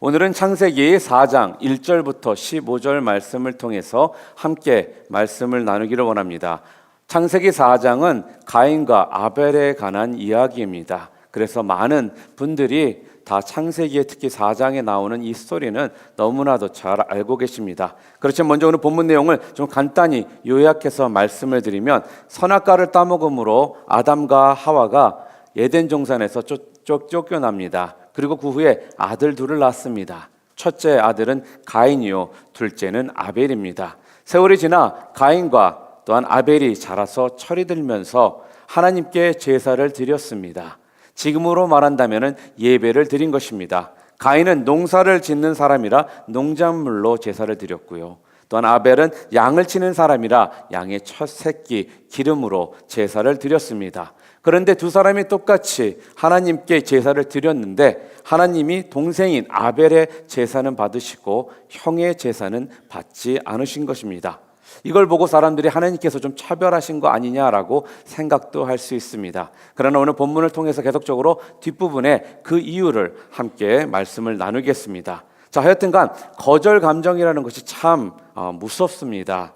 오늘은 창세기 4장 1절부터 15절 말씀을 통해서 함께 말씀을 나누기를 원합니다. 창세기 4장은 가인과 아벨에 관한 이야기입니다. 그래서 많은 분들이 다 창세기에 특히 4장에 나오는 이 스토리는 너무나도 잘 알고 계십니다. 그렇지만 먼저 오늘 본문 내용을 좀 간단히 요약해서 말씀을 드리면, 선악과를 따먹음으로 아담과 하와가 에덴 동산에서 쫓겨납니다. 그리고 그 후에 아들 둘을 낳습니다. 첫째 아들은 가인이요, 둘째는 아벨입니다. 세월이 지나 가인과 또한 아벨이 자라서 철이 들면서 하나님께 제사를 드렸습니다. 지금으로 말한다면 예배를 드린 것입니다. 가인은 농사를 짓는 사람이라 농작물로 제사를 드렸고요. 또한 아벨은 양을 치는 사람이라 양의 첫 새끼 기름으로 제사를 드렸습니다. 그런데 두 사람이 똑같이 하나님께 제사를 드렸는데 하나님이 동생인 아벨의 제사는 받으시고 형의 제사는 받지 않으신 것입니다. 이걸 보고 사람들이 하나님께서 좀 차별하신 거 아니냐라고 생각도 할 수 있습니다. 그러나 오늘 본문을 통해서 계속적으로 뒷부분에 그 이유를 함께 말씀을 나누겠습니다. 자, 하여튼간 거절 감정이라는 것이 참 무섭습니다.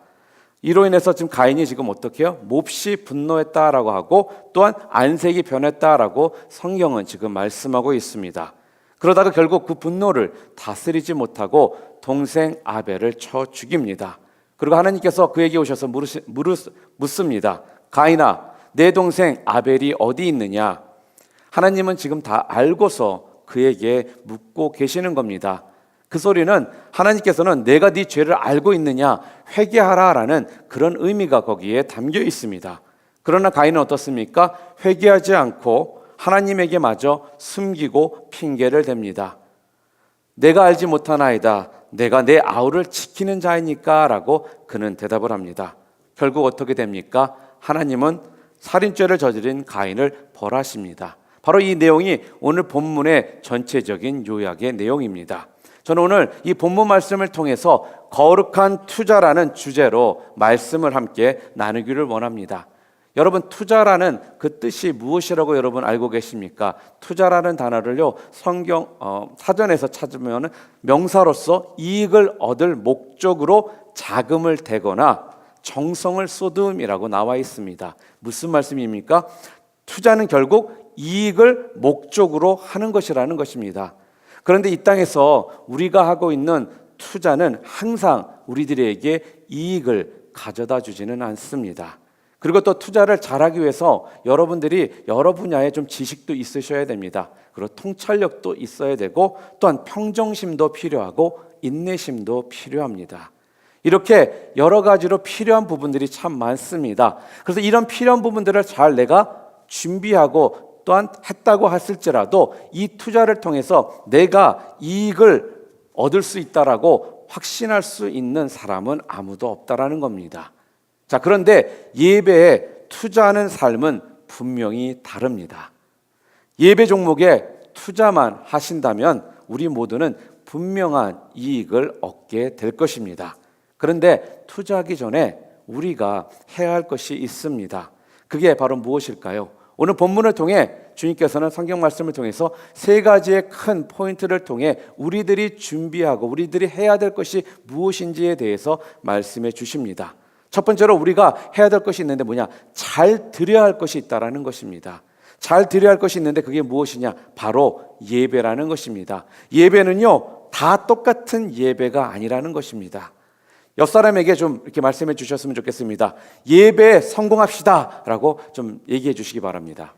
이로 인해서 지금 가인이 지금 어떻게 해요? 몹시 분노했다라고 하고 또한 안색이 변했다라고 성경은 지금 말씀하고 있습니다. 그러다가 결국 그 분노를 다스리지 못하고 동생 아벨을 쳐 죽입니다. 그리고 하나님께서 그에게 오셔서 묻습니다. 가인아, 내 동생 아벨이 어디 있느냐? 하나님은 지금 다 알고서 그에게 묻고 계시는 겁니다. 그 소리는 하나님께서는 내가 네 죄를 알고 있느냐, 회개하라라는 그런 의미가 거기에 담겨 있습니다. 그러나 가인은 어떻습니까? 회개하지 않고 하나님에게 마저 숨기고 핑계를 댑니다. 내가 알지 못하나이다. 내가 내 아우를 지키는 자이니까 라고 그는 대답을 합니다. 결국 어떻게 됩니까? 하나님은 살인죄를 저지른 가인을 벌하십니다. 바로 이 내용이 오늘 본문의 전체적인 요약의 내용입니다. 저는 오늘 이 본문 말씀을 통해서 거룩한 투자라는 주제로 말씀을 함께 나누기를 원합니다. 여러분, 투자라는 그 뜻이 무엇이라고 여러분 알고 계십니까? 투자라는 단어를요, 성경 사전에서 찾으면 명사로서 이익을 얻을 목적으로 자금을 대거나 정성을 쏟음이라고 나와 있습니다. 무슨 말씀입니까? 투자는 결국 이익을 목적으로 하는 것이라는 것입니다. 그런데 이 땅에서 우리가 하고 있는 투자는 항상 우리들에게 이익을 가져다 주지는 않습니다. 그리고 또 투자를 잘하기 위해서 여러분들이 여러 분야에 좀 지식도 있으셔야 됩니다. 그리고 통찰력도 있어야 되고 또한 평정심도 필요하고 인내심도 필요합니다. 이렇게 여러 가지로 필요한 부분들이 참 많습니다. 그래서 이런 필요한 부분들을 잘 내가 준비하고 또한 했다고 했을지라도 이 투자를 통해서 내가 이익을 얻을 수 있다라고 확신할 수 있는 사람은 아무도 없다라는 겁니다. 자, 그런데 예배에 투자하는 삶은 분명히 다릅니다. 예배 종목에 투자만 하신다면 우리 모두는 분명한 이익을 얻게 될 것입니다. 그런데 투자하기 전에 우리가 해야 할 것이 있습니다. 그게 바로 무엇일까요? 오늘 본문을 통해 주님께서는 성경 말씀을 통해서 세 가지의 큰 포인트를 통해 우리들이 준비하고 우리들이 해야 될 것이 무엇인지에 대해서 말씀해 주십니다. 첫 번째로 우리가 해야 될 것이 있는데 뭐냐? 잘 드려야 할 것이 있다라는 것입니다. 잘 드려야 할 것이 있는데 그게 무엇이냐? 바로 예배라는 것입니다. 예배는요, 다 똑같은 예배가 아니라는 것입니다. 옆 사람에게 좀 이렇게 말씀해 주셨으면 좋겠습니다. 예배에 성공합시다 라고 좀 얘기해 주시기 바랍니다.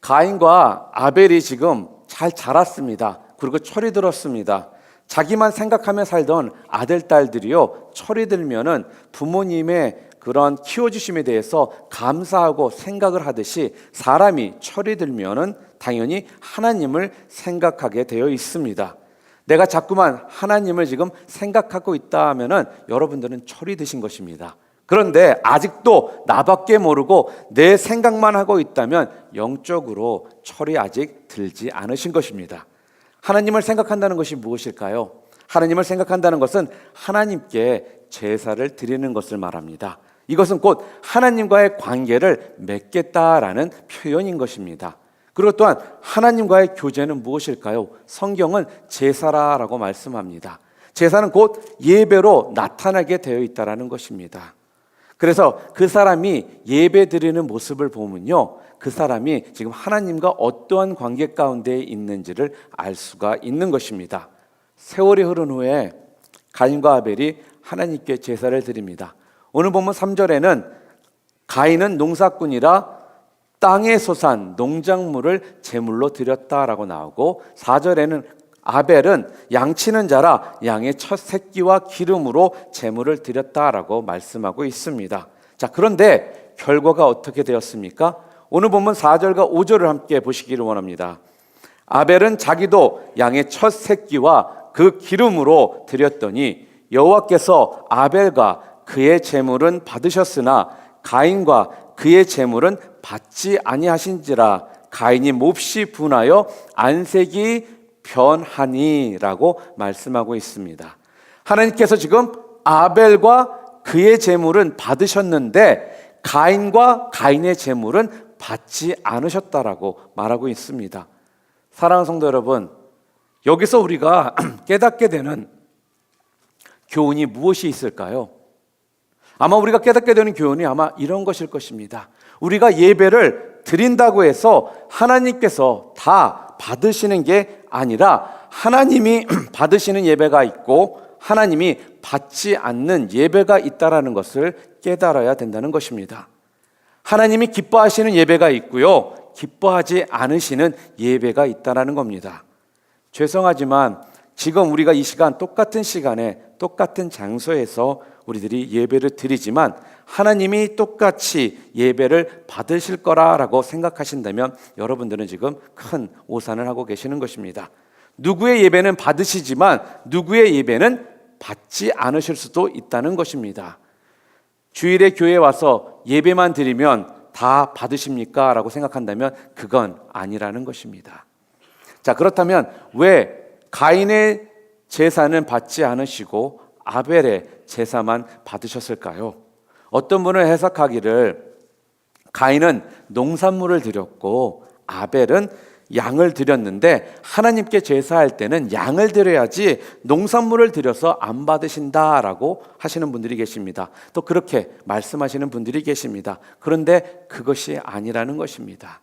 가인과 아벨이 지금 잘 자랐습니다. 그리고 철이 들었습니다. 자기만 생각하며 살던 아들, 딸들이요, 철이 들면은 부모님의 그런 키워주심에 대해서 감사하고 생각을 하듯이 사람이 철이 들면은 당연히 하나님을 생각하게 되어 있습니다. 내가 자꾸만 하나님을 지금 생각하고 있다 하면은 여러분들은 철이 드신 것입니다. 그런데 아직도 나밖에 모르고 내 생각만 하고 있다면 영적으로 철이 아직 들지 않으신 것입니다. 하나님을 생각한다는 것이 무엇일까요? 하나님을 생각한다는 것은 하나님께 제사를 드리는 것을 말합니다. 이것은 곧 하나님과의 관계를 맺겠다라는 표현인 것입니다. 그리고 또한 하나님과의 교제는 무엇일까요? 성경은 제사라고 말씀합니다. 제사는 곧 예배로 나타나게 되어 있다는 것입니다. 그래서 그 사람이 예배 드리는 모습을 보면요, 그 사람이 지금 하나님과 어떠한 관계 가운데 있는지를 알 수가 있는 것입니다. 세월이 흐른 후에 가인과 아벨이 하나님께 제사를 드립니다. 오늘 보면 3절에는 가인은 농사꾼이라 땅에 솟은 농작물을 제물로 드렸다라고 나오고, 4절에는 아벨은 양치는 자라 양의 첫 새끼와 기름으로 제물을 드렸다라고 말씀하고 있습니다. 자, 그런데 결과가 어떻게 되었습니까? 오늘 보면 4절과 5절을 함께 보시기를 원합니다. 아벨은 자기도 양의 첫 새끼와 그 기름으로 드렸더니 여호와께서 아벨과 그의 제물은 받으셨으나 가인과 그의 제물은 받지 아니하신지라 가인이 몹시 분하여 안색이 변하니라고 말씀하고 있습니다. 하나님께서 지금 아벨과 그의 제물은 받으셨는데 가인과 가인의 제물은 받지 않으셨다라고 말하고 있습니다. 사랑하는 성도 여러분, 여기서 우리가 깨닫게 되는 교훈이 무엇이 있을까요? 아마 우리가 깨닫게 되는 교훈이 아마 이런 것일 것입니다. 우리가 예배를 드린다고 해서 하나님께서 다 받으시는 게 아니라 하나님이 받으시는 예배가 있고 하나님이 받지 않는 예배가 있다라는 것을 깨달아야 된다는 것입니다. 하나님이 기뻐하시는 예배가 있고요, 기뻐하지 않으시는 예배가 있다라는 겁니다. 죄송하지만 지금 우리가 이 시간 똑같은 시간에 똑같은 장소에서 우리들이 예배를 드리지만 하나님이 똑같이 예배를 받으실 거라고 생각하신다면 여러분들은 지금 큰 오산을 하고 계시는 것입니다. 누구의 예배는 받으시지만 누구의 예배는 받지 않으실 수도 있다는 것입니다. 주일에 교회에 와서 예배만 드리면 다 받으십니까? 라고 생각한다면 그건 아니라는 것입니다. 자, 그렇다면 왜 가인의 제사는 받지 않으시고 아벨의 제사만 받으셨을까요? 어떤 분은 해석하기를 가인은 농산물을 드렸고 아벨은 양을 드렸는데 하나님께 제사할 때는 양을 드려야지 농산물을 드려서 안 받으신다라고 하시는 분들이 계십니다. 또 그렇게 말씀하시는 분들이 계십니다. 그런데 그것이 아니라는 것입니다.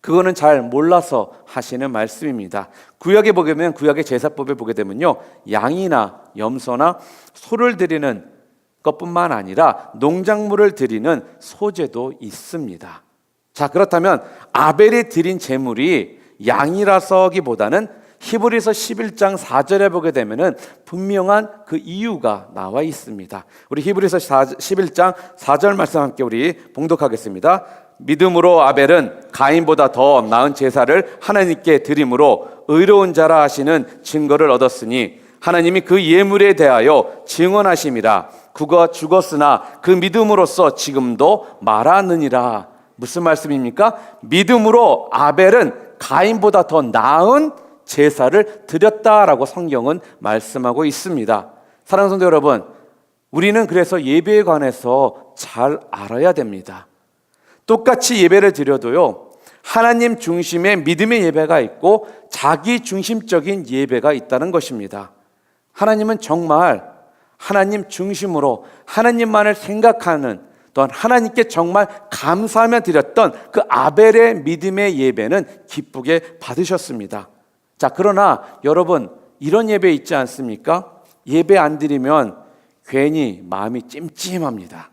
그거는 잘 몰라서 하시는 말씀입니다. 구약에 보게 되면 구약의 제사법에 보게 되면요, 양이나 염소나 소를 드리는 것뿐만 아니라 농작물을 드리는 소제도 있습니다. 자, 그렇다면 아벨이 드린 제물이 양이라서기보다는 히브리서 11장 4절에 보게 되면은 분명한 그 이유가 나와 있습니다. 우리 히브리서 11장 4절 말씀 함께 우리 봉독하겠습니다. 믿음으로 아벨은 가인보다 더 나은 제사를 하나님께 드림으로 의로운 자라 하시는 증거를 얻었으니 하나님이 그 예물에 대하여 증언하심이라. 그가 죽었으나 그 믿음으로써 지금도 말하느니라. 무슨 말씀입니까? 믿음으로 아벨은 가인보다 더 나은 제사를 드렸다라고 성경은 말씀하고 있습니다. 사랑하는 성도 여러분, 우리는 그래서 예배에 관해서 잘 알아야 됩니다. 똑같이 예배를 드려도요, 하나님 중심의 믿음의 예배가 있고 자기 중심적인 예배가 있다는 것입니다. 하나님은 정말 하나님 중심으로 하나님만을 생각하는, 또한 하나님께 정말 감사하며 드렸던 그 아벨의 믿음의 예배는 기쁘게 받으셨습니다. 자, 그러나 여러분, 이런 예배 있지 않습니까? 예배 안 드리면 괜히 마음이 찜찜합니다.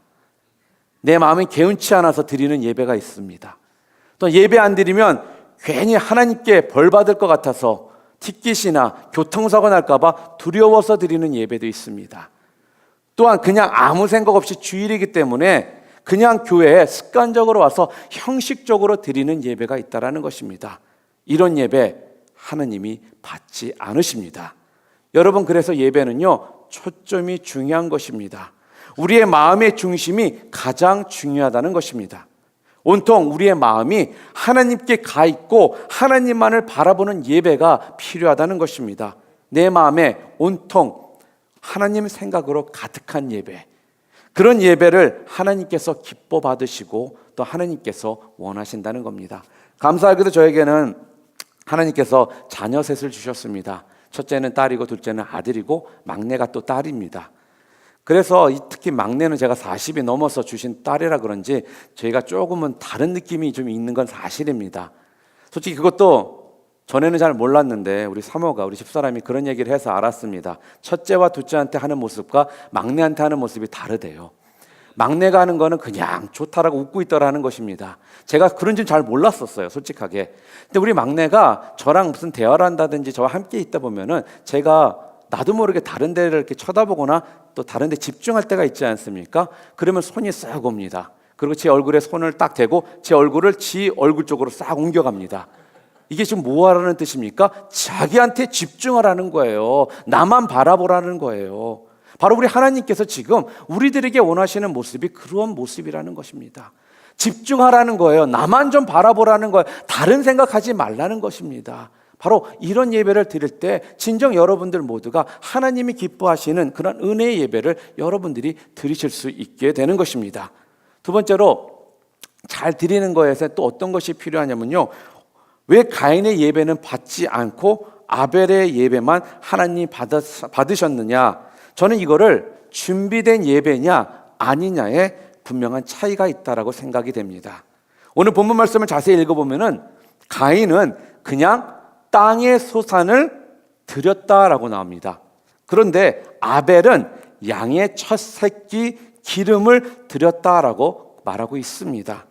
내 마음이 개운치 않아서 드리는 예배가 있습니다. 또 예배 안 드리면 괜히 하나님께 벌 받을 것 같아서 티켓이나 교통사고 날까 봐 두려워서 드리는 예배도 있습니다. 또한 그냥 아무 생각 없이 주일이기 때문에 그냥 교회에 습관적으로 와서 형식적으로 드리는 예배가 있다는 것입니다. 이런 예배 하나님이 받지 않으십니다. 여러분, 그래서 예배는요, 초점이 중요한 것입니다. 우리의 마음의 중심이 가장 중요하다는 것입니다. 온통 우리의 마음이 하나님께 가 있고 하나님만을 바라보는 예배가 필요하다는 것입니다. 내 마음에 온통 하나님 생각으로 가득한 예배, 그런 예배를 하나님께서 기뻐 받으시고 또 하나님께서 원하신다는 겁니다. 감사하게도 저에게는 하나님께서 자녀 셋을 주셨습니다. 첫째는 딸이고 둘째는 아들이고 막내가 또 딸입니다. 그래서 특히 막내는 제가 40이 넘어서 주신 딸이라 그런지 저희가 조금은 다른 느낌이 좀 있는 건 사실입니다. 솔직히 그것도 전에는 잘 몰랐는데 우리 사모가, 우리 집사람이 그런 얘기를 해서 알았습니다. 첫째와 둘째한테 하는 모습과 막내한테 하는 모습이 다르대요. 막내가 하는 거는 그냥 좋다라고 웃고 있더라는 것입니다. 제가 그런지는 잘 몰랐었어요, 솔직하게. 근데 우리 막내가 저랑 무슨 대화를 한다든지 저와 함께 있다 보면은 제가 나도 모르게 다른 데를 이렇게 쳐다보거나 또 다른 데 집중할 때가 있지 않습니까? 그러면 손이 싹 옵니다. 그리고 제 얼굴에 손을 딱 대고 제 얼굴을 지 얼굴 쪽으로 싹 옮겨갑니다. 이게 지금 뭐 하라는 뜻입니까? 자기한테 집중하라는 거예요. 나만 바라보라는 거예요. 바로 우리 하나님께서 지금 우리들에게 원하시는 모습이 그런 모습이라는 것입니다. 집중하라는 거예요. 나만 좀 바라보라는 거예요. 다른 생각하지 말라는 것입니다. 바로 이런 예배를 드릴 때 진정 여러분들 모두가 하나님이 기뻐하시는 그런 은혜의 예배를 여러분들이 드리실 수 있게 되는 것입니다. 두 번째로 잘 드리는 것에서 또 어떤 것이 필요하냐면요, 왜 가인의 예배는 받지 않고 아벨의 예배만 하나님 받으셨느냐? 저는 이거를 준비된 예배냐 아니냐에 분명한 차이가 있다라고 생각이 됩니다. 오늘 본문 말씀을 자세히 읽어보면은 가인은 그냥 땅의 소산을 드렸다라고 나옵니다. 그런데 아벨은 양의 첫 새끼 기름을 드렸다라고 말하고 있습니다.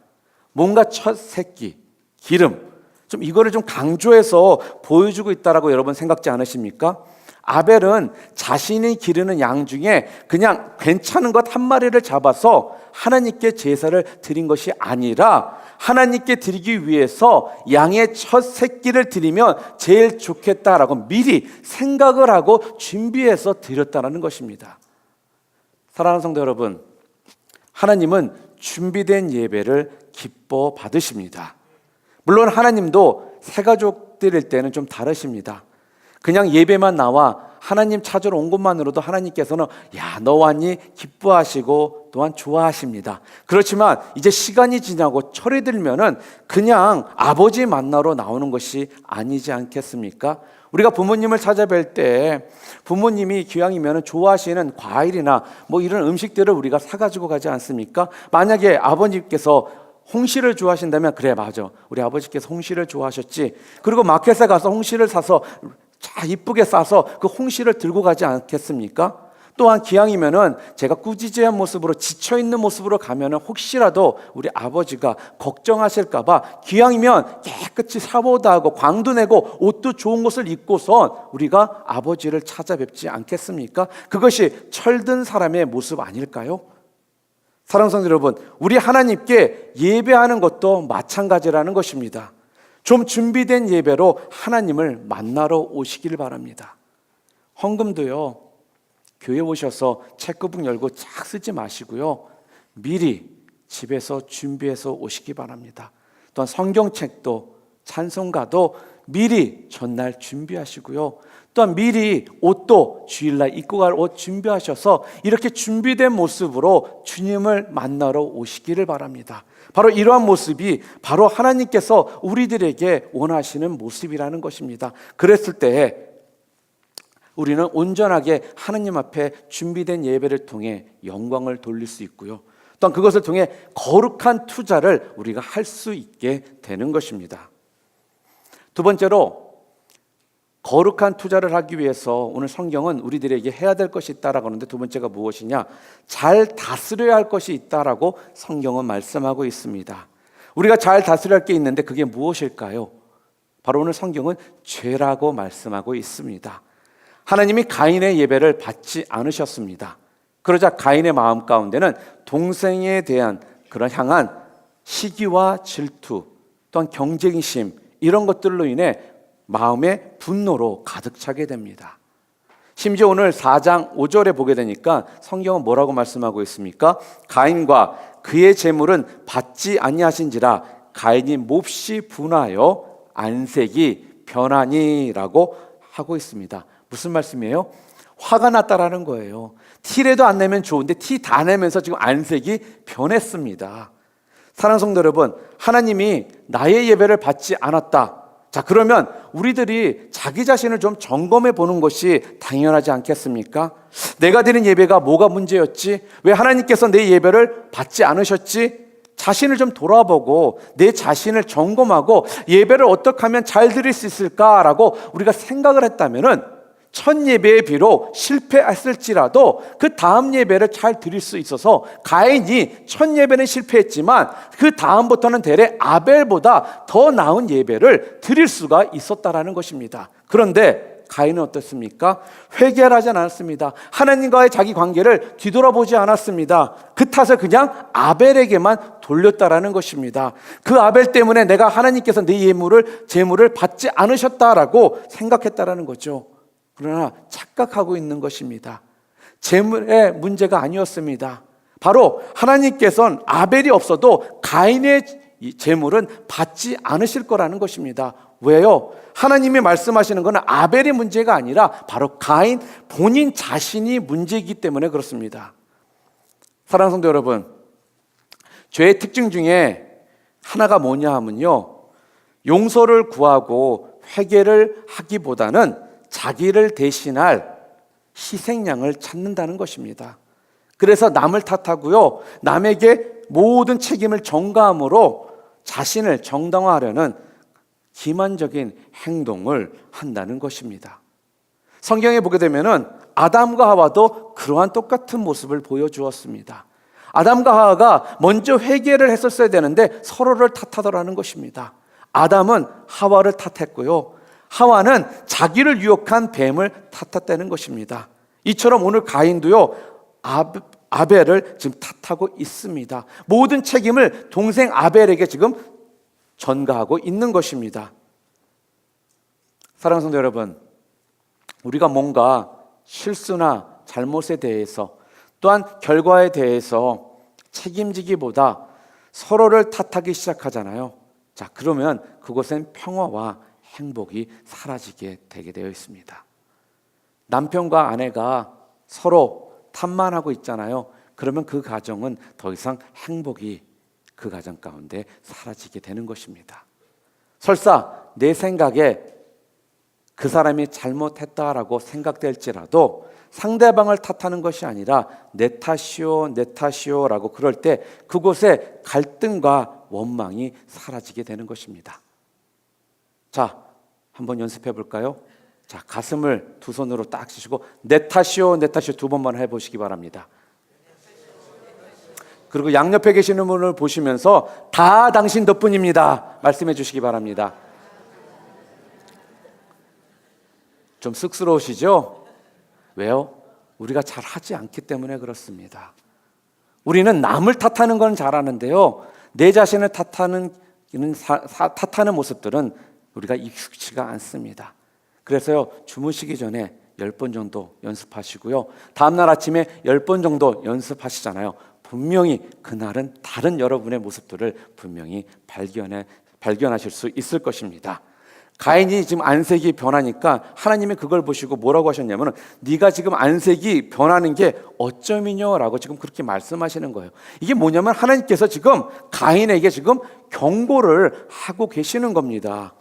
뭔가 첫 새끼 기름, 좀 이거를 좀 강조해서 보여주고 있다라고 여러분 생각지 않으십니까? 아벨은 자신이 기르는 양 중에 그냥 괜찮은 것 한 마리를 잡아서 하나님께 제사를 드린 것이 아니라 하나님께 드리기 위해서 양의 첫 새끼를 드리면 제일 좋겠다라고 미리 생각을 하고 준비해서 드렸다는 것입니다. 사랑하는 성도 여러분, 하나님은 준비된 예배를 기뻐 받으십니다. 물론 하나님도 새가족 드릴 때는 좀 다르십니다. 그냥 예배만 나와 하나님 찾으러 온 것만으로도 하나님께서는 야, 너 왔니? 기뻐하시고 또한 좋아하십니다. 그렇지만 이제 시간이 지나고 철이 들면은 그냥 아버지 만나러 나오는 것이 아니지 않겠습니까? 우리가 부모님을 찾아뵐 때 부모님이 기왕이면 좋아하시는 과일이나 뭐 이런 음식들을 우리가 사가지고 가지 않습니까? 만약에 아버님께서 홍시를 좋아하신다면 그래, 맞아, 우리 아버지께서 홍시를 좋아하셨지. 그리고 마켓에 가서 홍시를 사서 자 이쁘게 싸서 그 홍시를 들고 가지 않겠습니까? 또한 기왕이면은 제가 꾸지지한 모습으로 지쳐있는 모습으로 가면은 혹시라도 우리 아버지가 걱정하실까봐 기왕이면 깨끗이 샤워도 하고 광도 내고 옷도 좋은 것을 입고선 우리가 아버지를 찾아뵙지 않겠습니까? 그것이 철든 사람의 모습 아닐까요? 사랑하는 성도 여러분, 우리 하나님께 예배하는 것도 마찬가지라는 것입니다. 좀 준비된 예배로 하나님을 만나러 오시길 바랍니다. 헌금도요, 교회 오셔서 체크북 열고 쫙 쓰지 마시고요, 미리 집에서 준비해서 오시기 바랍니다. 또한 성경책도 찬송가도 미리 전날 준비하시고요, 또한 미리 옷도 주일날 입고 갈 옷 준비하셔서 이렇게 준비된 모습으로 주님을 만나러 오시기를 바랍니다. 바로 이러한 모습이 바로 하나님께서 우리들에게 원하시는 모습이라는 것입니다. 그랬을 때 우리는 온전하게 하나님 앞에 준비된 예배를 통해 영광을 돌릴 수 있고요, 또한 그것을 통해 거룩한 투자를 우리가 할 수 있게 되는 것입니다. 두 번째로, 거룩한 투자를 하기 위해서 오늘 성경은 우리들에게 해야 될 것이 있다라고 하는데, 두 번째가 무엇이냐? 잘 다스려야 할 것이 있다라고 성경은 말씀하고 있습니다. 우리가 잘 다스려야 할 게 있는데 그게 무엇일까요? 바로 오늘 성경은 죄라고 말씀하고 있습니다. 하나님이 가인의 예배를 받지 않으셨습니다. 그러자 가인의 마음 가운데는 동생에 대한 그런 향한 시기와 질투, 또한 경쟁심, 이런 것들로 인해 마음의 분노로 가득 차게 됩니다. 심지어 오늘 4장 5절에 보게 되니까 성경은 뭐라고 말씀하고 있습니까? 가인과 그의 재물은 받지 아니하신지라 가인이 몹시 분하여 안색이 변하니라고 하고 있습니다. 무슨 말씀이에요? 화가 났다라는 거예요. 티라도 안 내면 좋은데 티 다 내면서 지금 안색이 변했습니다. 사랑하는 성도 여러분, 하나님이 나의 예배를 받지 않았다. 자, 그러면 우리들이 자기 자신을 좀 점검해 보는 것이 당연하지 않겠습니까? 내가 드린 예배가 뭐가 문제였지? 왜 하나님께서 내 예배를 받지 않으셨지? 자신을 좀 돌아보고 내 자신을 점검하고 예배를 어떻게 하면 잘 드릴 수 있을까라고 우리가 생각을 했다면은 첫 예배에 비록 실패했을지라도 그 다음 예배를 잘 드릴 수 있어서 가인이 첫 예배는 실패했지만 그 다음부터는 대래 아벨보다 더 나은 예배를 드릴 수가 있었다라는 것입니다. 그런데 가인은 어떻습니까? 회개를 하지 않았습니다. 하나님과의 자기 관계를 뒤돌아보지 않았습니다. 그 탓을 그냥 아벨에게만 돌렸다라는 것입니다. 그 아벨 때문에 내가 하나님께서 내 제물을 받지 않으셨다라고 생각했다라는 거죠. 그러나 착각하고 있는 것입니다. 제물의 문제가 아니었습니다. 바로 하나님께서는 아벨이 없어도 가인의 제물은 받지 않으실 거라는 것입니다. 왜요? 하나님이 말씀하시는 것은 아벨의 문제가 아니라 바로 가인 본인 자신이 문제이기 때문에 그렇습니다. 사랑하는 성도 여러분, 죄의 특징 중에 하나가 뭐냐 하면요, 용서를 구하고 회개를 하기보다는 자기를 대신할 희생양을 찾는다는 것입니다. 그래서 남을 탓하고요, 남에게 모든 책임을 전가함으로 자신을 정당화하려는 기만적인 행동을 한다는 것입니다. 성경에 보게 되면은 아담과 하와도 그러한 똑같은 모습을 보여주었습니다. 아담과 하와가 먼저 회개를 했었어야 되는데 서로를 탓하더라는 것입니다. 아담은 하와를 탓했고요, 하와는 자기를 유혹한 뱀을 탓했다는 것입니다. 이처럼 오늘 가인도요, 아벨을 지금 탓하고 있습니다. 모든 책임을 동생 아벨에게 지금 전가하고 있는 것입니다. 사랑하는 성도 여러분, 우리가 뭔가 실수나 잘못에 대해서 또한 결과에 대해서 책임지기보다 서로를 탓하기 시작하잖아요. 자, 그러면 그곳엔 평화와 행복이 사라지게 되게 되어 있습니다. 남편과 아내가 서로 탓만 하고 있잖아요. 그러면 그 가정은 더 이상 행복이 그 가정 가운데 사라지게 되는 것입니다. 설사 내 생각에 그 사람이 잘못했다라고 생각될지라도 상대방을 탓하는 것이 아니라 내 탓이요 라고 그럴 때 그곳에 갈등과 원망이 사라지게 되는 것입니다. 자, 한번 연습해 볼까요? 자, 가슴을 두 손으로 딱 치시고 내 탓이요 두 번만 해보시기 바랍니다. 그리고 양옆에 계시는 분을 보시면서 다 당신 덕분입니다 말씀해 주시기 바랍니다. 좀 쑥스러우시죠? 왜요? 우리가 잘 하지 않기 때문에 그렇습니다. 우리는 남을 탓하는 건 잘하는데요, 내 자신을 탓하는 모습들은 우리가 익숙치가 않습니다. 그래서요, 주무시기 전에 10번 정도 연습하시고요, 다음날 아침에 10번 정도 연습하시잖아요. 분명히 그날은 다른 여러분의 모습들을 분명히 발견하실 수 있을 것입니다. 가인이 지금 안색이 변하니까 하나님이 그걸 보시고 뭐라고 하셨냐면, 네가 지금 안색이 변하는 게 어쩌미뇨라고 지금 그렇게 말씀하시는 거예요. 이게 뭐냐면 하나님께서 지금 가인에게 지금 경고를 하고 계시는 겁니다.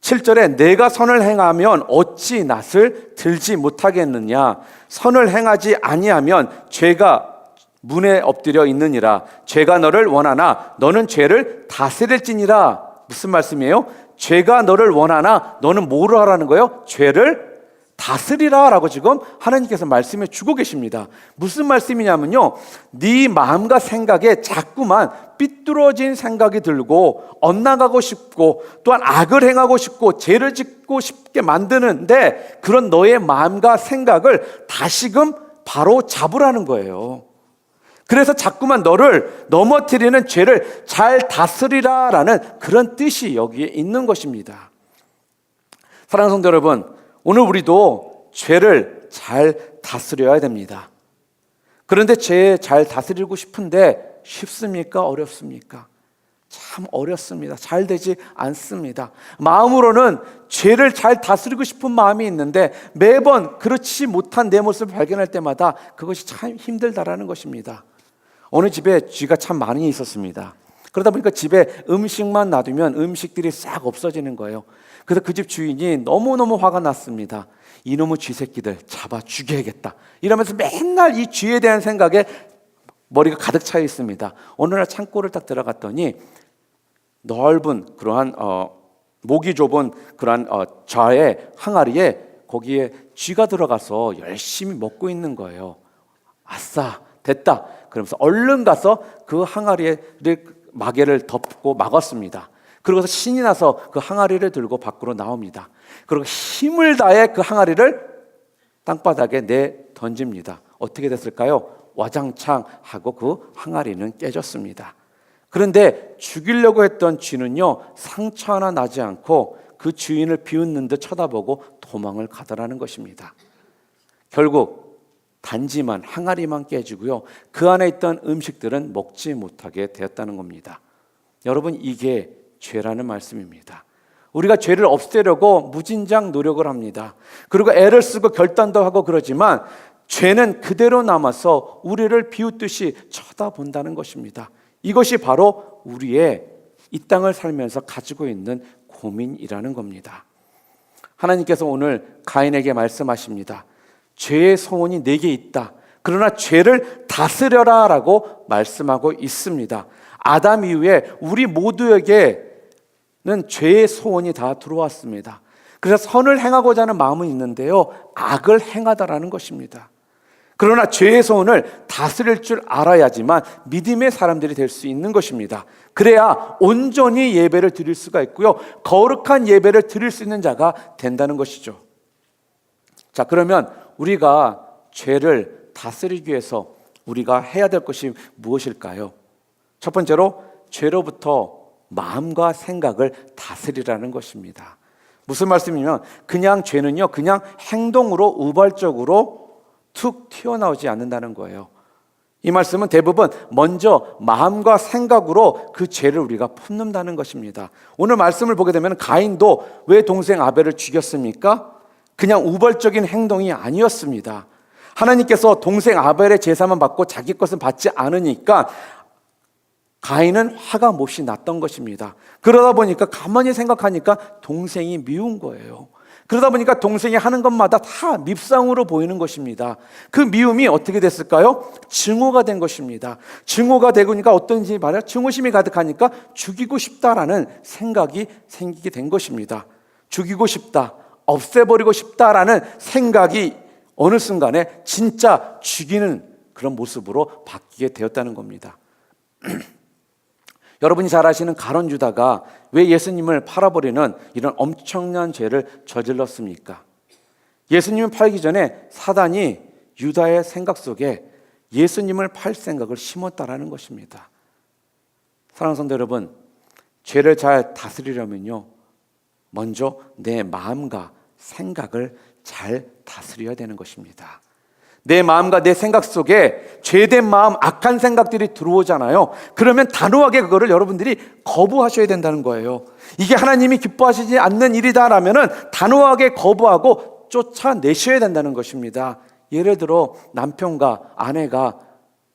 7절에 내가 선을 행하면 어찌 낯을 들지 못하겠느냐, 선을 행하지 아니하면 죄가 문에 엎드려 있느니라. 죄가 너를 원하나 너는 죄를 다스릴지니라. 무슨 말씀이에요? 죄가 너를 원하나 너는 뭐를 하라는 거예요? 죄를 다스리라 라고 지금 하나님께서 말씀해 주고 계십니다. 무슨 말씀이냐면요, 네 마음과 생각에 자꾸만 삐뚤어진 생각이 들고 엇나가고 싶고 또한 악을 행하고 싶고 죄를 짓고 싶게 만드는데, 그런 너의 마음과 생각을 다시금 바로 잡으라는 거예요. 그래서 자꾸만 너를 넘어뜨리는 죄를 잘 다스리라라는 그런 뜻이 여기에 있는 것입니다. 사랑하는 성도 여러분, 오늘 우리도 죄를 잘 다스려야 됩니다. 그런데 죄 잘 다스리고 싶은데 쉽습니까? 어렵습니까? 참 어렵습니다. 잘 되지 않습니다. 마음으로는 죄를 잘 다스리고 싶은 마음이 있는데 매번 그렇지 못한 내 모습을 발견할 때마다 그것이 참 힘들다라는 것입니다. 어느 집에 쥐가 참 많이 있었습니다. 그러다 보니까 집에 음식만 놔두면 음식들이 싹 없어지는 거예요. 그래서 그 집 주인이 너무너무 화가 났습니다. 이놈의 쥐새끼들 잡아 죽여야겠다 이러면서 맨날 이 쥐에 대한 생각에 머리가 가득 차 있습니다. 어느 날 창고를 딱 들어갔더니 넓은 그러한 목이 좁은 그러한 좌의 항아리에 거기에 쥐가 들어가서 열심히 먹고 있는 거예요. 아싸 됐다 그러면서 얼른 가서 그 항아리를 마개를 덮고 막았습니다. 그러고서 신이 나서 그 항아리를 들고 밖으로 나옵니다. 그리고 힘을 다해 그 항아리를 땅바닥에 내 던집니다. 어떻게 됐을까요? 와장창 하고 그 항아리는 깨졌습니다. 그런데 죽이려고 했던 쥐는요, 상처 하나 나지 않고 그 주인을 비웃는 듯 쳐다보고 도망을 가더라는 것입니다. 결국 단지만 항아리만 깨지고요, 그 안에 있던 음식들은 먹지 못하게 되었다는 겁니다. 여러분, 이게 죄라는 말씀입니다. 우리가 죄를 없애려고 무진장 노력을 합니다. 그리고 애를 쓰고 결단도 하고 그러지만 죄는 그대로 남아서 우리를 비웃듯이 쳐다본다는 것입니다. 이것이 바로 우리의 이 땅을 살면서 가지고 있는 고민이라는 겁니다. 하나님께서 오늘 가인에게 말씀하십니다. 죄의 소원이 내게 있다. 그러나 죄를 다스려라 라고 말씀하고 있습니다. 아담 이후에 우리 모두에게는 죄의 소원이 다 들어왔습니다. 그래서 선을 행하고자 하는 마음은 있는데요, 악을 행하다라는 것입니다. 그러나 죄의 소원을 다스릴 줄 알아야지만 믿음의 사람들이 될 수 있는 것입니다. 그래야 온전히 예배를 드릴 수가 있고요, 거룩한 예배를 드릴 수 있는 자가 된다는 것이죠. 자, 그러면 우리가 죄를 다스리기 위해서 우리가 해야 될 것이 무엇일까요? 첫 번째로 죄로부터 마음과 생각을 다스리라는 것입니다. 무슨 말씀이냐면 그냥 죄는요, 그냥 행동으로 우발적으로 툭 튀어나오지 않는다는 거예요. 이 말씀은 대부분 먼저 마음과 생각으로 그 죄를 우리가 품는다는 것입니다. 오늘 말씀을 보게 되면 가인도 왜 동생 아벨을 죽였습니까? 그냥 우발적인 행동이 아니었습니다. 하나님께서 동생 아벨의 제사만 받고 자기 것은 받지 않으니까 가인은 화가 몹시 났던 것입니다. 그러다 보니까 가만히 생각하니까 동생이 미운 거예요. 그러다 보니까 동생이 하는 것마다 다 밉상으로 보이는 것입니다. 그 미움이 어떻게 됐을까요? 증오가 된 것입니다. 증오가 되니까 어떤지 말이야, 증오심이 가득하니까 죽이고 싶다라는 생각이 생기게 된 것입니다. 죽이고 싶다, 없애버리고 싶다라는 생각이 어느 순간에 진짜 죽이는 그런 모습으로 바뀌게 되었다는 겁니다. 여러분이 잘 아시는 가룟 유다가 왜 예수님을 팔아버리는 이런 엄청난 죄를 저질렀습니까? 예수님을 팔기 전에 사단이 유다의 생각 속에 예수님을 팔 생각을 심었다라는 것입니다. 사랑하는 성도 여러분, 죄를 잘 다스리려면요, 먼저 내 마음과 생각을 잘 다스려야 되는 것입니다. 내 마음과 내 생각 속에 죄된 마음, 악한 생각들이 들어오잖아요. 그러면 단호하게 그거를 여러분들이 거부하셔야 된다는 거예요. 이게 하나님이 기뻐하시지 않는 일이다라면은 단호하게 거부하고 쫓아내셔야 된다는 것입니다. 예를 들어 남편과 아내가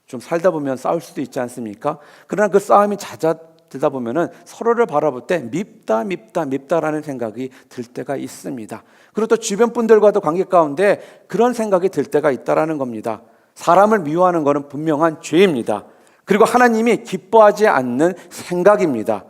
좀 살다 보면 싸울 수도 있지 않습니까? 그러나 그 싸움이 잦아들다 보면은 서로를 바라볼 때 밉다라는 생각이 들 때가 있습니다. 그리고 또 주변 분들과도 관계 가운데 그런 생각이 들 때가 있다라는 겁니다. 사람을 미워하는 것은 분명한 죄입니다. 그리고 하나님이 기뻐하지 않는 생각입니다.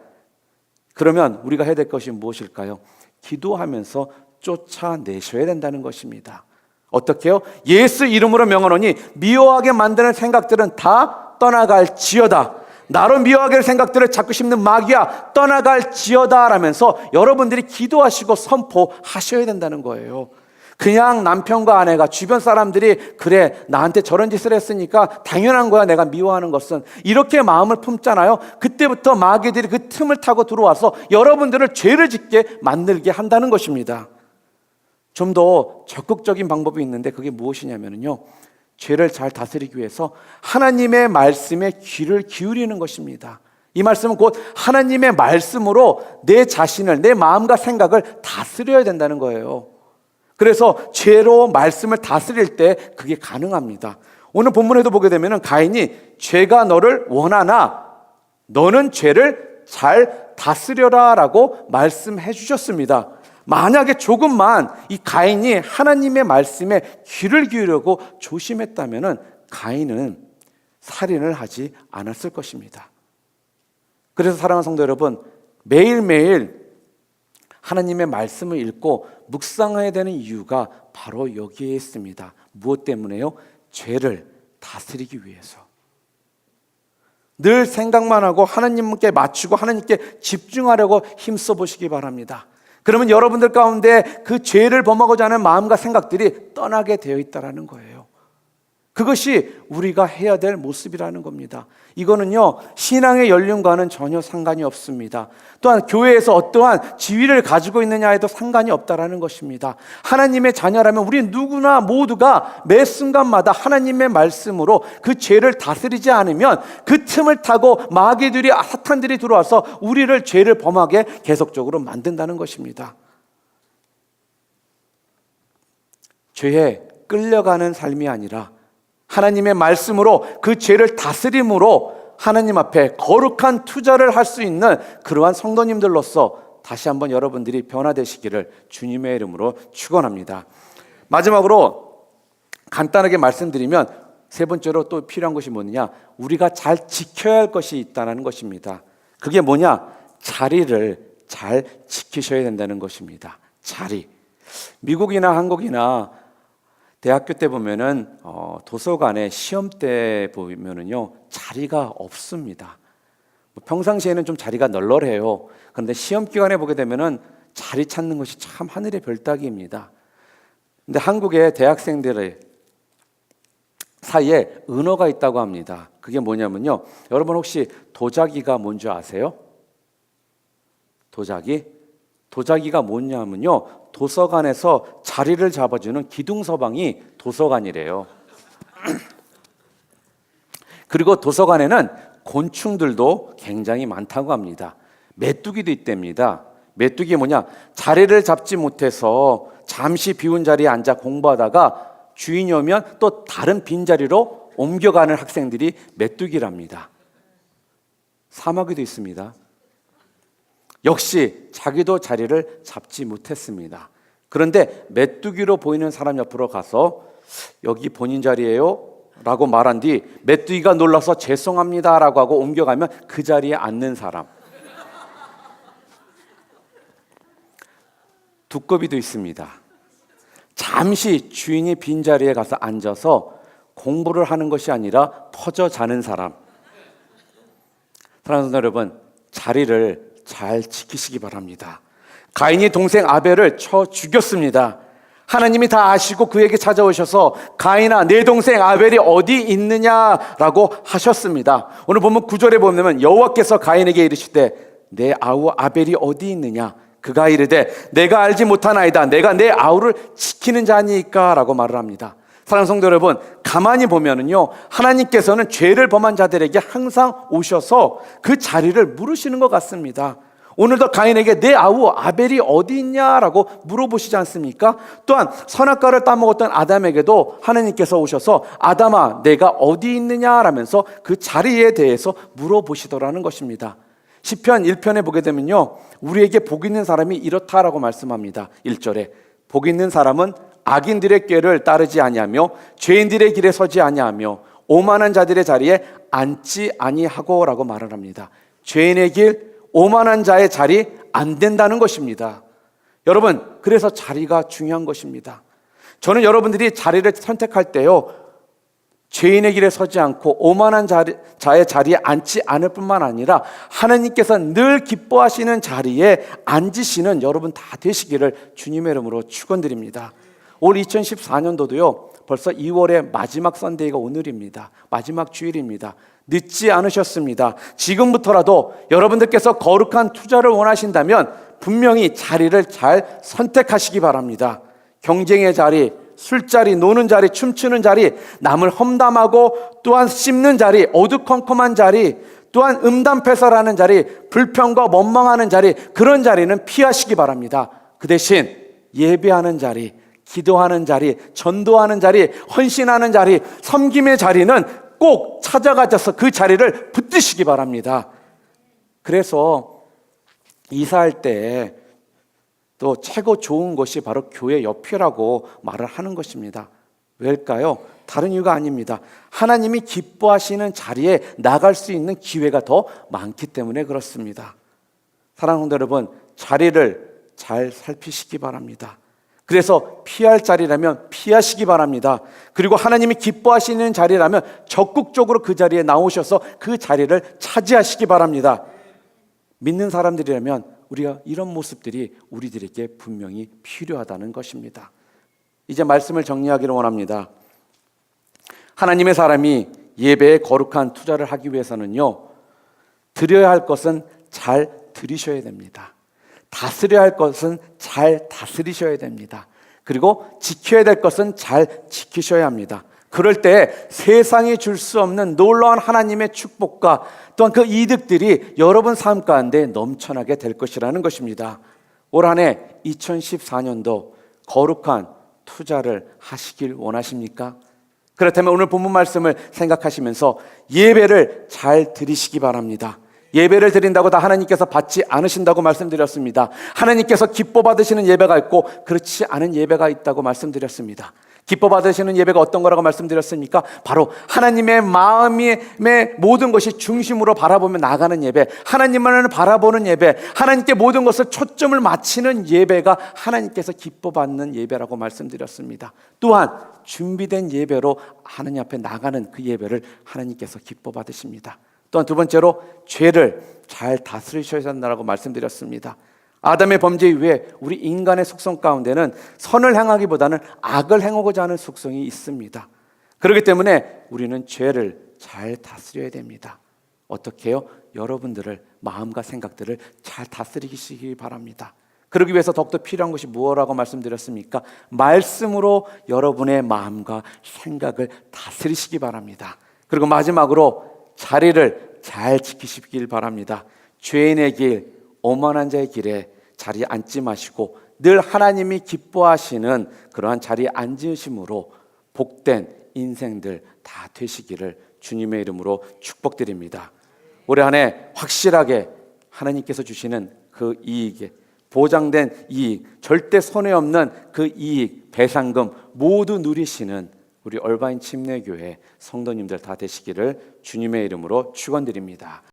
그러면 우리가 해야 될 것이 무엇일까요? 기도하면서 쫓아내셔야 된다는 것입니다. 어떻게요? 예수 이름으로 명하노니 미워하게 만드는 생각들은 다 떠나갈지어다. 나로 미워하게 할 생각들을 자꾸 심는 마귀야, 떠나갈지어다 라면서 여러분들이 기도하시고 선포하셔야 된다는 거예요. 그냥 남편과 아내가 주변 사람들이 그래 나한테 저런 짓을 했으니까 당연한 거야 내가 미워하는 것은, 이렇게 마음을 품잖아요. 그때부터 마귀들이 그 틈을 타고 들어와서 여러분들을 죄를 짓게 만들게 한다는 것입니다. 좀 더 적극적인 방법이 있는데 그게 무엇이냐면요, 죄를 잘 다스리기 위해서 하나님의 말씀에 귀를 기울이는 것입니다. 이 말씀은 곧 하나님의 말씀으로 내 자신을, 내 마음과 생각을 다스려야 된다는 거예요. 그래서 죄로 말씀을 다스릴 때 그게 가능합니다. 오늘 본문에도 보게 되면 가인이 죄가 너를 원하나 너는 죄를 잘 다스려라 라고 말씀해 주셨습니다. 만약에 조금만 이 가인이 하나님의 말씀에 귀를 기울이려고 조심했다면 가인은 살인을 하지 않았을 것입니다. 그래서 사랑하는 성도 여러분, 매일매일 하나님의 말씀을 읽고 묵상해야 되는 이유가 바로 여기에 있습니다. 무엇 때문에요? 죄를 다스리기 위해서. 늘 생각만 하고 하나님께 맞추고 하나님께 집중하려고 힘써 보시기 바랍니다. 그러면 여러분들 가운데 그 죄를 범하고자 하는 마음과 생각들이 떠나게 되어 있다는 거예요. 그것이 우리가 해야 될 모습이라는 겁니다. 이거는요, 신앙의 연륜과는 전혀 상관이 없습니다. 또한 교회에서 어떠한 지위를 가지고 있느냐에도 상관이 없다라는 것입니다. 하나님의 자녀라면 우리 누구나 모두가 매 순간마다 하나님의 말씀으로 그 죄를 다스리지 않으면 그 틈을 타고 마귀들이, 사탄들이 들어와서 우리를 죄를 범하게 계속적으로 만든다는 것입니다. 죄에 끌려가는 삶이 아니라 하나님의 말씀으로 그 죄를 다스림으로 하나님 앞에 거룩한 투자를 할 수 있는 그러한 성도님들로서 다시 한번 여러분들이 변화되시기를 주님의 이름으로 축원합니다. 마지막으로 간단하게 말씀드리면 세 번째로 또 필요한 것이 뭐냐? 우리가 잘 지켜야 할 것이 있다는 것입니다. 그게 뭐냐? 자리를 잘 지키셔야 된다는 것입니다. 자리. 미국이나 한국이나 대학교 때 보면은 도서관에 시험 때 보면은요, 자리가 없습니다. 평상시에는 좀 자리가 널널해요. 그런데 시험 기간에 보게 되면은 자리 찾는 것이 참 하늘의 별따기입니다. 근데 한국의 대학생들 사이에 은어가 있다고 합니다. 그게 뭐냐면요, 여러분 혹시 도자기가 뭔지 아세요? 도자기가 뭐냐면요, 도서관에서 자리를 잡아주는 기둥서방이 도서관이래요. 그리고 도서관에는 곤충들도 굉장히 많다고 합니다. 메뚜기도 있답니다. 메뚜기 뭐냐? 자리를 잡지 못해서 잠시 비운 자리에 앉아 공부하다가 주인이 오면 또 다른 빈자리로 옮겨가는 학생들이 메뚜기랍니다. 사마귀도 있습니다. 역시 자기도 자리를 잡지 못했습니다. 그런데 메뚜기로 보이는 사람 옆으로 가서 여기 본인 자리예요? 라고 말한 뒤 메뚜기가 놀라서 죄송합니다 라고 하고 옮겨가면 그 자리에 앉는 사람. 두꺼비도 있습니다. 잠시 주인이 빈자리에 가서 앉아서 공부를 하는 것이 아니라 퍼져 자는 사람. 사랑하는 여러분, 자리를 잘 지키시기 바랍니다. 가인이 동생 아벨을 쳐 죽였습니다. 하나님이 다 아시고 그에게 찾아오셔서 가인아, 내 동생 아벨이 어디 있느냐라고 하셨습니다. 오늘 보면 9절에 보면 여호와께서 가인에게 이르시되 내 아우 아벨이 어디 있느냐? 그가 이르되 내가 알지 못하나이다. 내가 내 아우를 지키는 자니까 라고 말을 합니다. 사랑하는 성도 여러분, 가만히 보면은요, 하나님께서는 죄를 범한 자들에게 항상 오셔서 그 자리를 물으시는 것 같습니다. 오늘도 가인에게 내 아우 아벨이 어디 있냐라고 물어보시지 않습니까? 또한 선악과를 따먹었던 아담에게도 하나님께서 오셔서 아담아, 내가 어디 있느냐라면서 그 자리에 대해서 물어보시더라는 것입니다. 시편 1편에 보게 되면요, 우리에게 복 있는 사람이 이렇다라고 말씀합니다. 1절에 복 있는 사람은 악인들의 꾀를 따르지 아니하며 죄인들의 길에 서지 아니하며 오만한 자들의 자리에 앉지 아니하고 라고 말을 합니다. 죄인의 길, 오만한 자의 자리 안 된다는 것입니다. 여러분, 그래서 자리가 중요한 것입니다. 저는 여러분들이 자리를 선택할 때요, 죄인의 길에 서지 않고 오만한 자의 자리에 앉지 않을 뿐만 아니라 하나님께서 늘 기뻐하시는 자리에 앉으시는 여러분 다 되시기를 주님의 이름으로 축원드립니다. 올 2014년도도요 벌써 2월의 마지막 선데이가 오늘입니다. 마지막 주일입니다. 늦지 않으셨습니다. 지금부터라도 여러분들께서 거룩한 투자를 원하신다면 분명히 자리를 잘 선택하시기 바랍니다. 경쟁의 자리, 술자리, 노는 자리, 춤추는 자리, 남을 험담하고 또한 씹는 자리, 어두컴컴한 자리, 또한 음담패설하는 자리, 불평과 원망하는 자리, 그런 자리는 피하시기 바랍니다. 그 대신 예배하는 자리, 기도하는 자리, 전도하는 자리, 헌신하는 자리, 섬김의 자리는 꼭 찾아가셔서 그 자리를 붙드시기 바랍니다. 그래서 이사할 때 또 최고 좋은 곳이 바로 교회 옆이라고 말을 하는 것입니다. 왜일까요? 다른 이유가 아닙니다. 하나님이 기뻐하시는 자리에 나갈 수 있는 기회가 더 많기 때문에 그렇습니다. 사랑하는 성도 여러분, 자리를 잘 살피시기 바랍니다. 그래서 피할 자리라면 피하시기 바랍니다. 그리고 하나님이 기뻐하시는 자리라면 적극적으로 그 자리에 나오셔서 그 자리를 차지하시기 바랍니다. 믿는 사람들이라면 우리가 이런 모습들이 우리들에게 분명히 필요하다는 것입니다. 이제 말씀을 정리하기를 원합니다. 하나님의 사람이 예배에 거룩한 투자를 하기 위해서는요, 드려야 할 것은 잘 드리셔야 됩니다. 다스려야 할 것은 잘 다스리셔야 됩니다. 그리고 지켜야 될 것은 잘 지키셔야 합니다. 그럴 때 세상이 줄 수 없는 놀라운 하나님의 축복과 또한 그 이득들이 여러분 삶 가운데 넘쳐나게 될 것이라는 것입니다. 올 한 해 2014년도 거룩한 투자를 하시길 원하십니까? 그렇다면 오늘 본문 말씀을 생각하시면서 예배를 잘 드리시기 바랍니다. 예배를 드린다고 다 하나님께서 받지 않으신다고 말씀드렸습니다. 하나님께서 기뻐 받으시는 예배가 있고 그렇지 않은 예배가 있다고 말씀드렸습니다. 기뻐 받으시는 예배가 어떤 거라고 말씀드렸습니까? 바로 하나님의 마음의 모든 것이 중심으로 바라보며 나가는 예배, 하나님만을 바라보는 예배, 하나님께 모든 것을 초점을 맞추는 예배가 하나님께서 기뻐 받는 예배라고 말씀드렸습니다. 또한 준비된 예배로 하나님 앞에 나가는 그 예배를 하나님께서 기뻐 받으십니다. 또한 두 번째로 죄를 잘 다스리셔야 한다고 말씀드렸습니다. 아담의 범죄 이후에 우리 인간의 속성 가운데는 선을 행하기보다는 악을 행하고자 하는 속성이 있습니다. 그렇기 때문에 우리는 죄를 잘 다스려야 됩니다. 어떻게 해요? 여러분들을 마음과 생각들을 잘 다스리시기 바랍니다. 그러기 위해서 더욱더 필요한 것이 무엇이라고 말씀드렸습니까? 말씀으로 여러분의 마음과 생각을 다스리시기 바랍니다. 그리고 마지막으로 자리를 잘 지키시길 바랍니다. 죄인의 길, 오만한 자의 길에 자리에 앉지 마시고 늘 하나님이 기뻐하시는 그러한 자리에 앉으심으로 복된 인생들 다 되시기를 주님의 이름으로 축복드립니다. 올해 한 해 확실하게 하나님께서 주시는 그 이익에 보장된 이익, 절대 손해 없는 그 이익, 배상금 모두 누리시는 우리 얼바인 침례교회 성도님들 다 되시기를 주님의 이름으로 축원드립니다.